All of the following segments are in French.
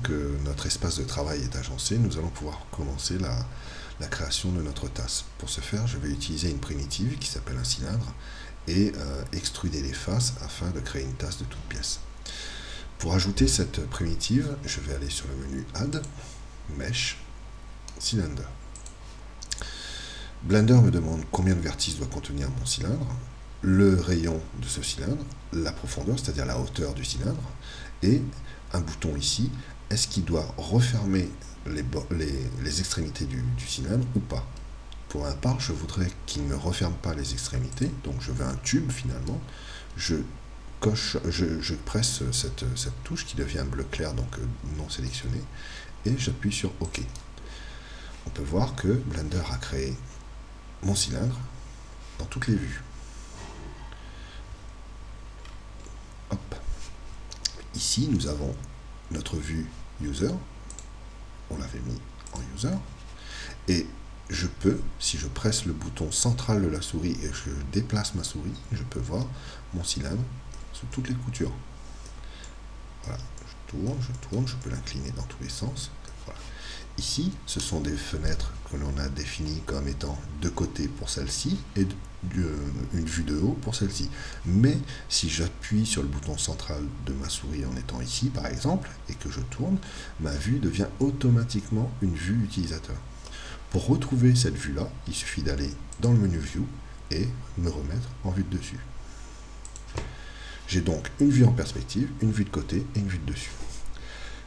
que notre espace de travail est agencé, nous allons pouvoir commencer la création de notre tasse. Pour ce faire, je vais utiliser une primitive qui s'appelle un cylindre et extruder les faces afin de créer une tasse de toute pièce. Pour ajouter cette primitive, je vais aller sur le menu Add, Mesh, Cylinder. Blender me demande combien de vertices doit contenir mon cylindre, le rayon de ce cylindre, la profondeur, c'est-à-dire la hauteur du cylindre, et un bouton ici, est-ce qu'il doit refermer les extrémités du cylindre ou pas. Pour ma part, je voudrais qu'il ne referme pas les extrémités, donc je veux un tube finalement, je presse cette touche qui devient bleu clair, donc non sélectionné, et j'appuie sur OK. On peut voir que Blender a créé mon cylindre dans toutes les vues. Hop. Ici, nous avons notre vue User. On l'avait mis en User. Et je peux, si je presse le bouton central de la souris et je déplace ma souris, je peux voir mon cylindre sous toutes les coutures. Voilà, je tourne, je peux l'incliner dans tous les sens. Voilà. Ici, ce sont des fenêtres que l'on a définies comme étant de côté pour celle-ci et une vue de haut pour celle-ci. Mais si j'appuie sur le bouton central de ma souris en étant ici, par exemple, et que je tourne, ma vue devient automatiquement une vue utilisateur. Pour retrouver cette vue-là, il suffit d'aller dans le menu View et me remettre en vue de dessus. J'ai donc une vue en perspective, une vue de côté et une vue de dessus.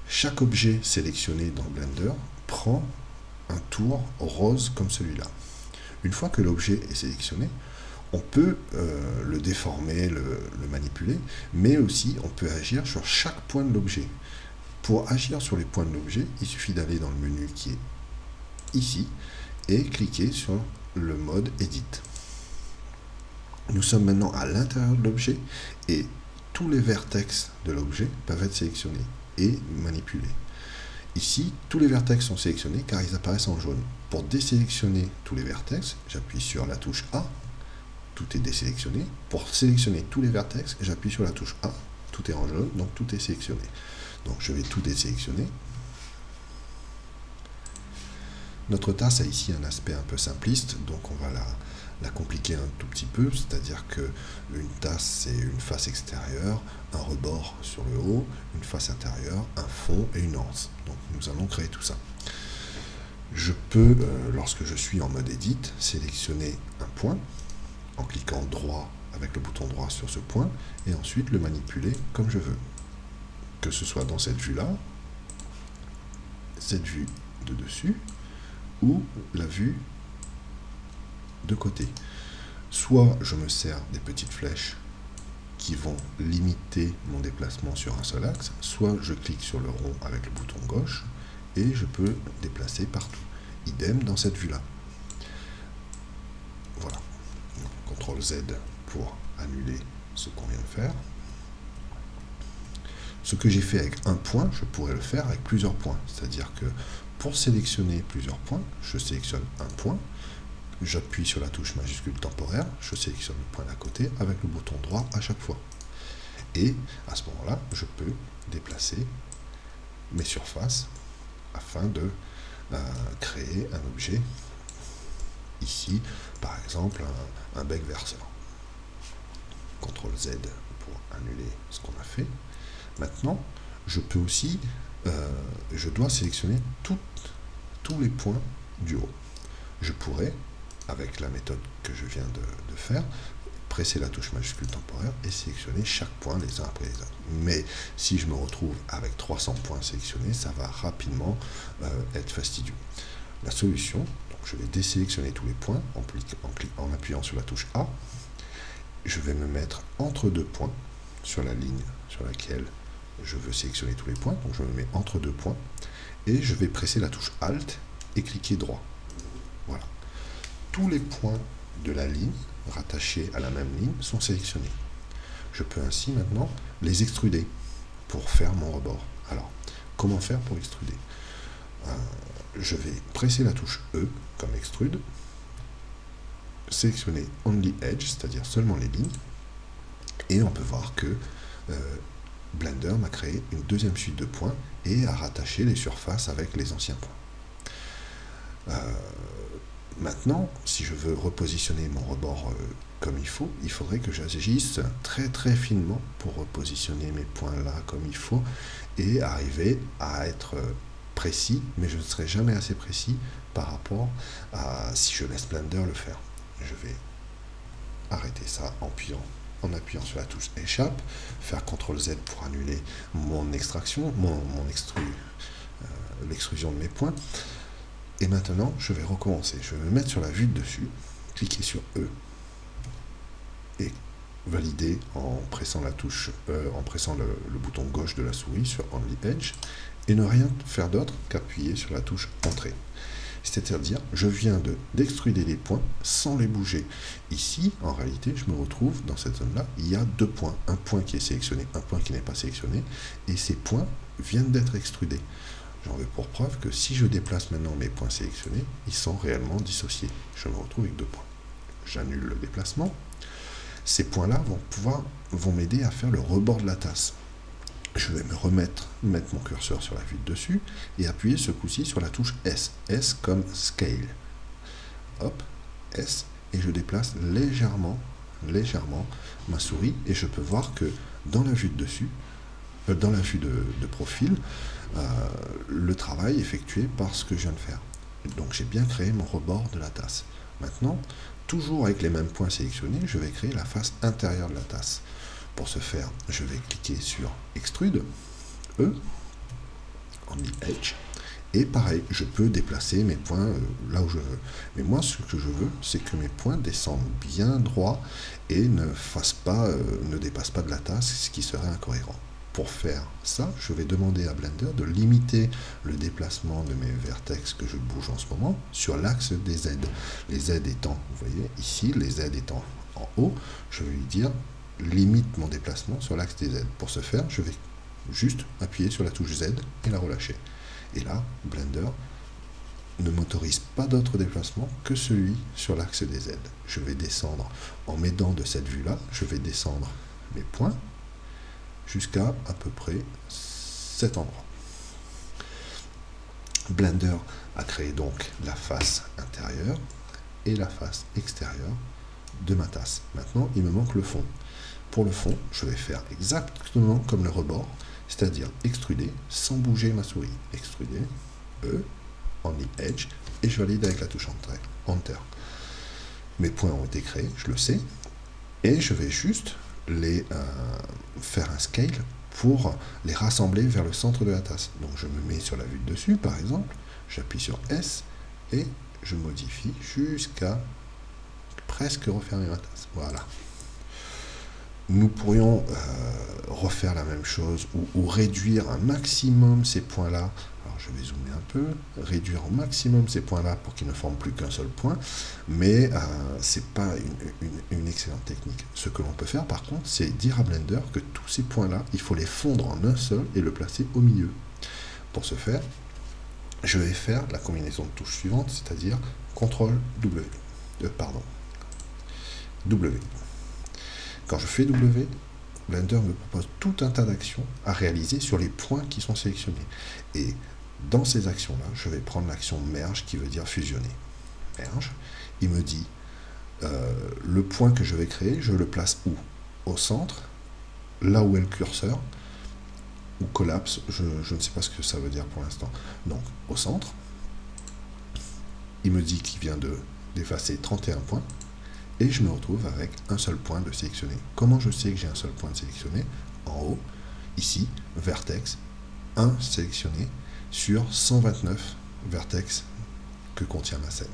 Chaque objet sélectionné dans Blender prend un tour rose comme celui-là. Une fois que l'objet est sélectionné, on peut le déformer, le manipuler, mais aussi on peut agir sur chaque point de l'objet. Pour agir sur les points de l'objet, il suffit d'aller dans le menu qui est ici et cliquer sur le mode Edit. Nous sommes maintenant à l'intérieur de l'objet et tous les vertex de l'objet peuvent être sélectionnés et manipulés. Ici, tous les vertex sont sélectionnés car ils apparaissent en jaune. Pour désélectionner tous les vertex, j'appuie sur la touche A, tout est désélectionné. Pour sélectionner tous les vertex, j'appuie sur la touche A, tout est en jaune, donc tout est sélectionné. Donc je vais tout désélectionner. Notre tasse a ici un aspect un peu simpliste, donc on va la compliquer un tout petit peu, c'est-à-dire qu'une tasse, c'est une face extérieure, un rebord sur le haut, une face intérieure, un fond et une anse. Donc nous allons créer tout ça. Je peux, lorsque je suis en mode Edit, sélectionner un point en cliquant droit avec le bouton droit sur ce point et ensuite le manipuler comme je veux. Que ce soit dans cette vue-là, cette vue de dessus ou la vue de côté. Soit je me sers des petites flèches qui vont limiter mon déplacement sur un seul axe, soit je clique sur le rond avec le bouton gauche et je peux déplacer partout. Idem dans cette vue-là. Voilà. CTRL Z pour annuler ce qu'on vient de faire. Ce que j'ai fait avec un point, je pourrais le faire avec plusieurs points. C'est-à-dire que pour sélectionner plusieurs points, je sélectionne un point, j'appuie sur la touche majuscule temporaire, je sélectionne le point d'à côté avec le bouton droit à chaque fois. Et à ce moment-là, je peux déplacer mes surfaces afin de créer un objet. Ici, par exemple, un bec verseur. CTRL Z pour annuler ce qu'on a fait. Maintenant, je peux aussi, je dois sélectionner tous les points du haut. Je pourrais, avec la méthode que je viens de faire, presser la touche majuscule temporaire et sélectionner chaque point les uns après les autres. Mais si je me retrouve avec 300 points sélectionnés, ça va rapidement être fastidieux. La solution, donc je vais désélectionner tous les points en appuyant sur la touche A. Je vais me mettre entre deux points sur la ligne sur laquelle je veux sélectionner tous les points. Donc je me mets entre deux points et je vais presser la touche Alt et cliquer droit. Voilà. Tous les points de la ligne rattachés à la même ligne sont sélectionnés. Je peux ainsi maintenant les extruder pour faire mon rebord. Alors, comment faire pour extruder? Je vais presser la touche E comme extrude, sélectionner Only Edge, c'est-à-dire seulement les lignes, et on peut voir que Blender m'a créé une deuxième suite de points et a rattaché les surfaces avec les anciens points. Maintenant, si je veux repositionner mon rebord comme il faudrait que j'agisse très très finement pour repositionner mes points là comme il faut et arriver à être précis, mais je ne serai jamais assez précis par rapport à si je laisse Blender le faire. Je vais arrêter ça en appuyant sur la touche échappe, faire CTRL Z pour annuler mon extraction, l'extrusion de mes points. Et maintenant, je vais recommencer. Je vais me mettre sur la vue de dessus, cliquer sur E et valider en pressant la touche, en pressant le bouton gauche de la souris sur Only Edge et ne rien faire d'autre qu'appuyer sur la touche Entrée. C'est-à-dire, je viens d'extruder les points sans les bouger. Ici, en réalité, je me retrouve dans cette zone-là, il y a deux points. Un point qui est sélectionné, un point qui n'est pas sélectionné, et ces points viennent d'être extrudés. J'en veux pour preuve que si je déplace maintenant mes points sélectionnés, ils sont réellement dissociés. Je me retrouve avec deux points. J'annule le déplacement. Ces points-là vont m'aider à faire le rebord de la tasse. Je vais mettre mon curseur sur la vue de dessus et appuyer ce coup-ci sur la touche S. S comme Scale. Hop, S, et je déplace légèrement ma souris et je peux voir que dans la vue de dessus, dans la vue de profil, le travail effectué par ce que je viens de faire. Donc j'ai bien créé mon rebord de la tasse. Maintenant, toujours avec les mêmes points sélectionnés, je vais créer la face intérieure de la tasse. Pour ce faire, je vais cliquer sur Extrude, E, Only Edge, et pareil, je peux déplacer mes points là où je veux. Mais moi, ce que je veux, c'est que mes points descendent bien droit et ne dépassent pas de la tasse, ce qui serait incohérent. Pour faire ça, je vais demander à Blender de limiter le déplacement de mes vertex que je bouge en ce moment sur l'axe des Z. Les Z étant, vous voyez, ici, les Z étant en haut, je vais lui dire limite mon déplacement sur l'axe des Z. Pour ce faire, je vais juste appuyer sur la touche Z et la relâcher. Et là, Blender ne m'autorise pas d'autre déplacement que celui sur l'axe des Z. Je vais descendre en m'aidant de cette vue-là, je vais descendre mes points jusqu'à peu près cet endroit. Blender a créé donc la face intérieure et la face extérieure de ma tasse. Maintenant, il me manque le fond. Pour le fond, je vais faire exactement comme le rebord, c'est-à-dire extruder sans bouger ma souris. Extruder, E, Only Edge, et je valide avec la touche Enter. Mes points ont été créés, je le sais, et je vais juste faire un scale pour les rassembler vers le centre de la tasse. Donc je me mets sur la vue de dessus, par exemple, j'appuie sur S, et je modifie jusqu'à presque refermer ma tasse. Voilà. Nous pourrions refaire la même chose ou réduire un maximum ces points-là. Alors je vais zoomer un peu, réduire au maximum ces points-là pour qu'ils ne forment plus qu'un seul point, mais ce n'est pas une excellente technique. Ce que l'on peut faire par contre, c'est dire à Blender que tous ces points-là, il faut les fondre en un seul et le placer au milieu. Pour ce faire, je vais faire la combinaison de touches suivante, c'est-à-dire CTRL W. W. Quand je fais W, Blender me propose tout un tas d'actions à réaliser sur les points qui sont sélectionnés. Et dans ces actions-là, je vais prendre l'action Merge qui veut dire fusionner. Merge, il me dit le point que je vais créer, je le place où? Au centre, là où est le curseur, ou collapse, je ne sais pas ce que ça veut dire pour l'instant. Donc, au centre, il me dit qu'il vient d'effacer 31 points. Et je me retrouve avec un seul point de sélectionné. Comment je sais que j'ai un seul point de sélectionné? En haut, ici, vertex 1 sélectionné sur 129 vertex que contient ma scène.